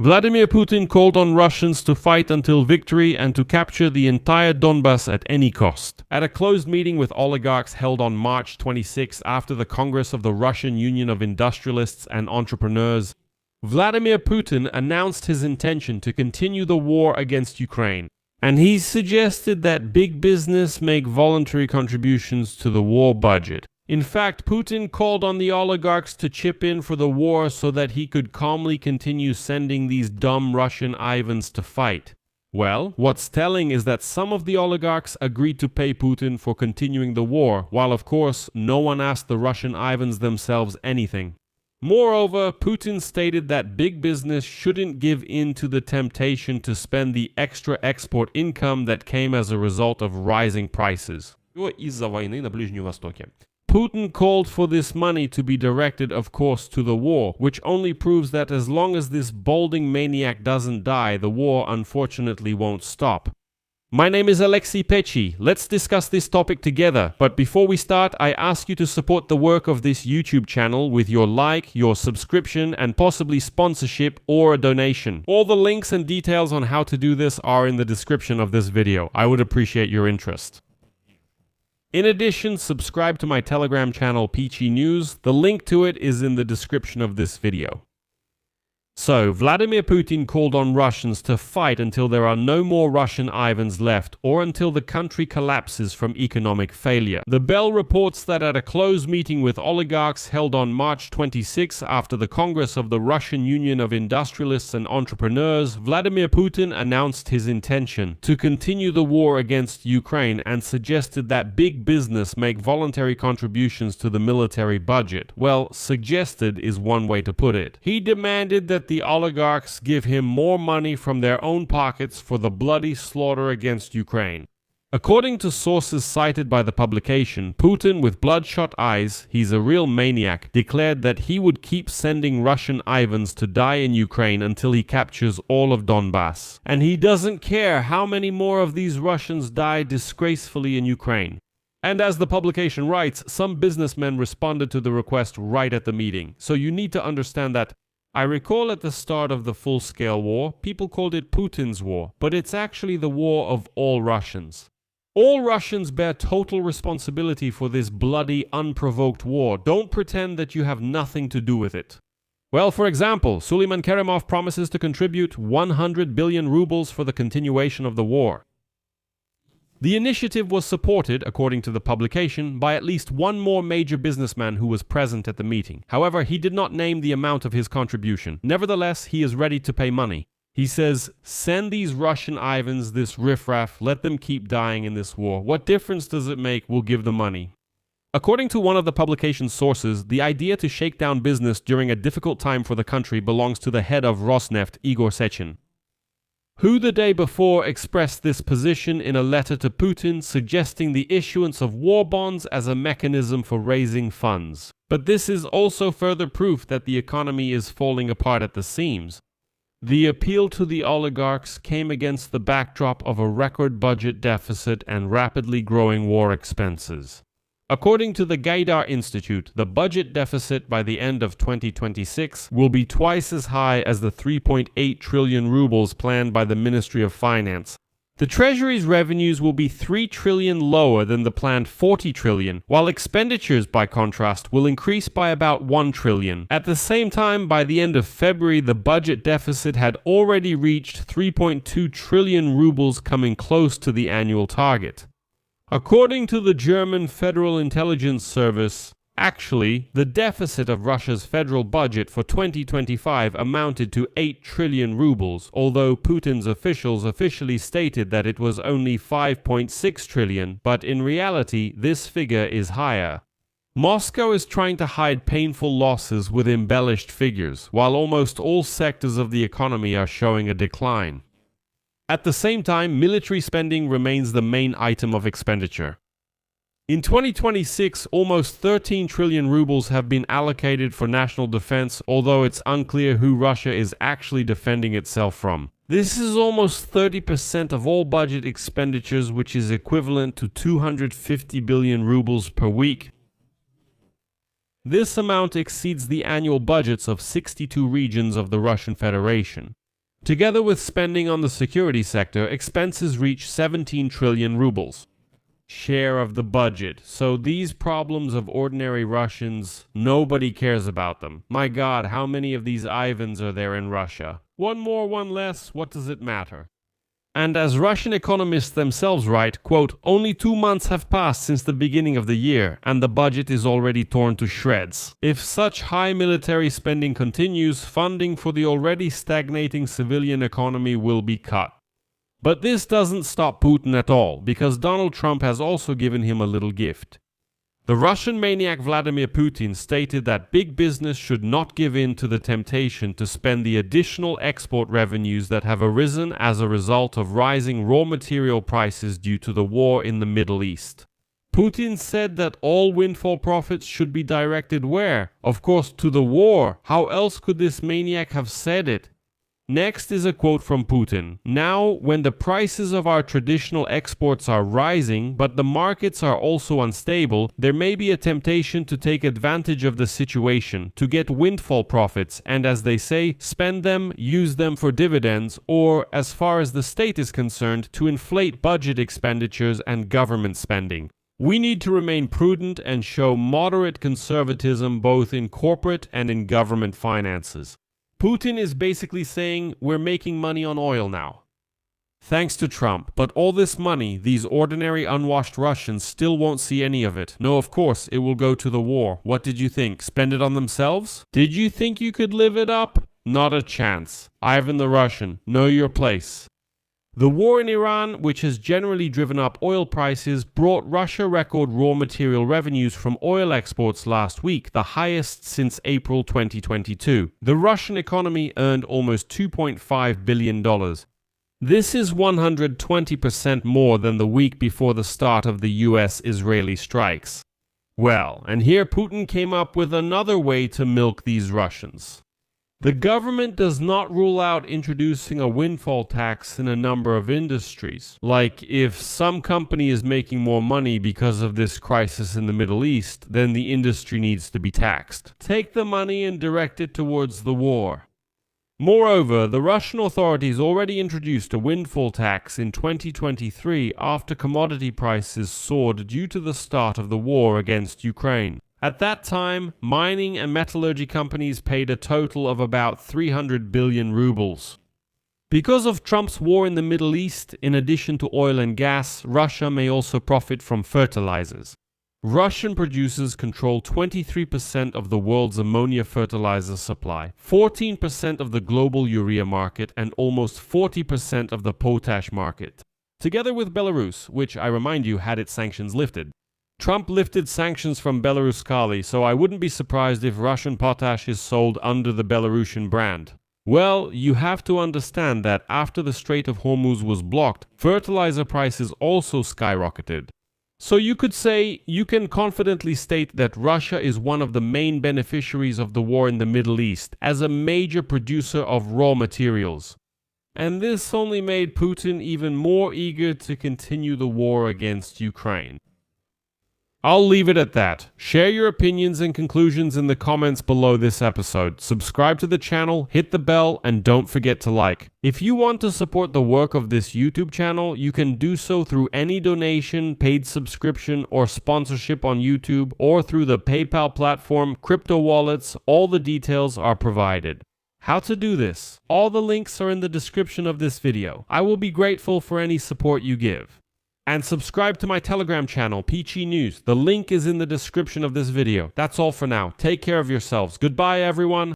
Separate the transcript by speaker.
Speaker 1: Vladimir Putin called on Russians to fight until victory and to capture the entire Donbas at any cost. At a closed meeting with oligarchs held on March 26 after the Congress of the Russian Union of Industrialists and Entrepreneurs, Vladimir Putin announced his intention to continue the war against Ukraine, and he suggested that big business make voluntary contributions to the war budget. In fact, Putin called on the oligarchs to chip in for the war so that he could calmly continue sending these dumb Russian Ivans to fight. Well, what's telling is that some of the oligarchs agreed to pay Putin for continuing the war, while of course no one asked the Russian Ivans themselves anything. Moreover, Putin stated that big business shouldn't give in to the temptation to spend the extra export income that came as a result of rising prices. Из-за войны на Ближнем Востоке. Putin called for this money to be directed, of course, to the war, which only proves that as long as this balding maniac doesn't die, the war unfortunately won't stop. My name is Pechiy. Let's discuss this topic together. But before we start, I ask you to support the work of this YouTube channel with your like, your subscription, and possibly sponsorship or a donation. All the links and details on how to do this are in the description of this video. I would appreciate your interest. In addition, subscribe to my Telegram channel Pechiy News. The link to it is in the description of this video. So, Vladimir Putin called on Russians to fight until there are no more Russian Ivans left, or until the country collapses from economic failure. The Bell reports that at a closed meeting with oligarchs held on March 26 after the Congress of the Russian Union of Industrialists and Entrepreneurs, Vladimir Putin announced his intention to continue the war against Ukraine and suggested that big business make voluntary contributions to the military budget. Well, suggested is one way to put it. He demanded that the oligarchs give him more money from their own pockets for the bloody slaughter against Ukraine. According to sources cited by the publication, Putin, with bloodshot eyes, he's a real maniac, declared that he would keep sending Russian Ivans to die in Ukraine until he captures all of Donbas. And he doesn't care how many more of these Russians die disgracefully in Ukraine. And as the publication writes, some businessmen responded to the request right at the meeting. So you need to understand that I recall at the start of the full-scale war, people called it Putin's war, but it's actually the war of all Russians. All Russians bear total responsibility for this bloody, unprovoked war. Don't pretend that you have nothing to do with it. Well, for example, Suleiman Kerimov promises to contribute 100 billion rubles for the continuation of the war. The initiative was supported, according to the publication, by at least one more major businessman who was present at the meeting. However, he did not name the amount of his contribution. Nevertheless, he is ready to pay money. He says, send these Russian Ivans, this riffraff, let them keep dying in this war. What difference does it make? We'll give the money. According to one of the publication's sources, the idea to shake down business during a difficult time for the country belongs to the head of Rosneft, Igor Sechin, who the day before expressed this position in a letter to Putin suggesting the issuance of war bonds as a mechanism for raising funds. But this is also further proof that the economy is falling apart at the seams. The appeal to the oligarchs came against the backdrop of a record budget deficit and rapidly growing war expenses. According to the Gaidar Institute, the budget deficit by the end of 2026 will be twice as high as the 3.8 trillion rubles planned by the Ministry of Finance. The Treasury's revenues will be 3 trillion lower than the planned 40 trillion, while expenditures, by contrast, will increase by about 1 trillion. At the same time, by the end of February, the budget deficit had already reached 3.2 trillion rubles, coming close to the annual target. According to the German Federal Intelligence Service, actually, the deficit of Russia's federal budget for 2025 amounted to 8 trillion rubles, although Putin's officials officially stated that it was only 5.6 trillion, but in reality, this figure is higher. Moscow is trying to hide painful losses with embellished figures, while almost all sectors of the economy are showing a decline. At the same time, military spending remains the main item of expenditure. In 2026, almost 13 trillion rubles have been allocated for national defense, although it's unclear who Russia is actually defending itself from. This is almost 30% of all budget expenditures, which is equivalent to 250 billion rubles per week. This amount exceeds the annual budgets of 62 regions of the Russian Federation. Together with spending on the security sector, expenses reach 17 trillion rubles. Share of the budget. So these problems of ordinary Russians, nobody cares about them. My God, how many of these Ivans are there in Russia? One more, one less, what does it matter? And as Russian economists themselves write, quote, only 2 months have passed since the beginning of the year, and the budget is already torn to shreds. If such high military spending continues, funding for the already stagnating civilian economy will be cut. But this doesn't stop Putin at all, because Donald Trump has also given him a little gift. The Russian maniac Vladimir Putin stated that big business should not give in to the temptation to spend the additional export revenues that have arisen as a result of rising raw material prices due to the war in the Middle East. Putin said that all windfall profits should be directed where? Of course, to the war. How else could this maniac have said it? Next is a quote from Putin. Now, when the prices of our traditional exports are rising, but the markets are also unstable, there may be a temptation to take advantage of the situation, to get windfall profits, and as they say, spend them, use them for dividends, or, as far as the state is concerned, to inflate budget expenditures and government spending. We need to remain prudent and show moderate conservatism both in corporate and in government finances. Putin is basically saying we're making money on oil now. Thanks to Trump, but all this money, these ordinary unwashed Russians still won't see any of it. No, of course, it will go to the war. What did you think? Spend it on themselves? Did you think you could live it up? Not a chance. Ivan the Russian, know your place. The war in Iran, which has generally driven up oil prices, brought Russia record raw material revenues from oil exports last week, the highest since April 2022. The Russian economy earned almost $2.5 billion. This is 120% more than the week before the start of the US-Israeli strikes. Well, and here Putin came up with another way to milk these Russians. The government does not rule out introducing a windfall tax in a number of industries. Like, if some company is making more money because of this crisis in the Middle East, then the industry needs to be taxed. Take the money and direct it towards the war. Moreover, the Russian authorities already introduced a windfall tax in 2023 after commodity prices soared due to the start of the war against Ukraine. At that time, mining and metallurgy companies paid a total of about 300 billion rubles. Because of Trump's war in the Middle East, in addition to oil and gas, Russia may also profit from fertilizers. Russian producers control 23% of the world's ammonia fertilizer supply, 14% of the global urea market, and almost 40% of the potash market. Together with Belarus, which I remind you had its sanctions lifted. Trump lifted sanctions from Belaruskali, so I wouldn't be surprised if Russian potash is sold under the Belarusian brand. Well, you have to understand that after the Strait of Hormuz was blocked, fertilizer prices also skyrocketed. So you could say, you can confidently state that Russia is one of the main beneficiaries of the war in the Middle East, as a major producer of raw materials. And this only made Putin even more eager to continue the war against Ukraine. I'll leave it at that. Share your opinions and conclusions in the comments below this episode. Subscribe to the channel, hit the bell, and don't forget to like. If you want to support the work of this YouTube channel, you can do so through any donation, paid subscription, or sponsorship on YouTube, or through the PayPal platform, crypto wallets. All the details are provided. How to do this? All the links are in the description of this video. I will be grateful for any support you give. And subscribe to my Telegram channel, Pechiy News. The link is in the description of this video. That's all for now. Take care of yourselves. Goodbye, everyone.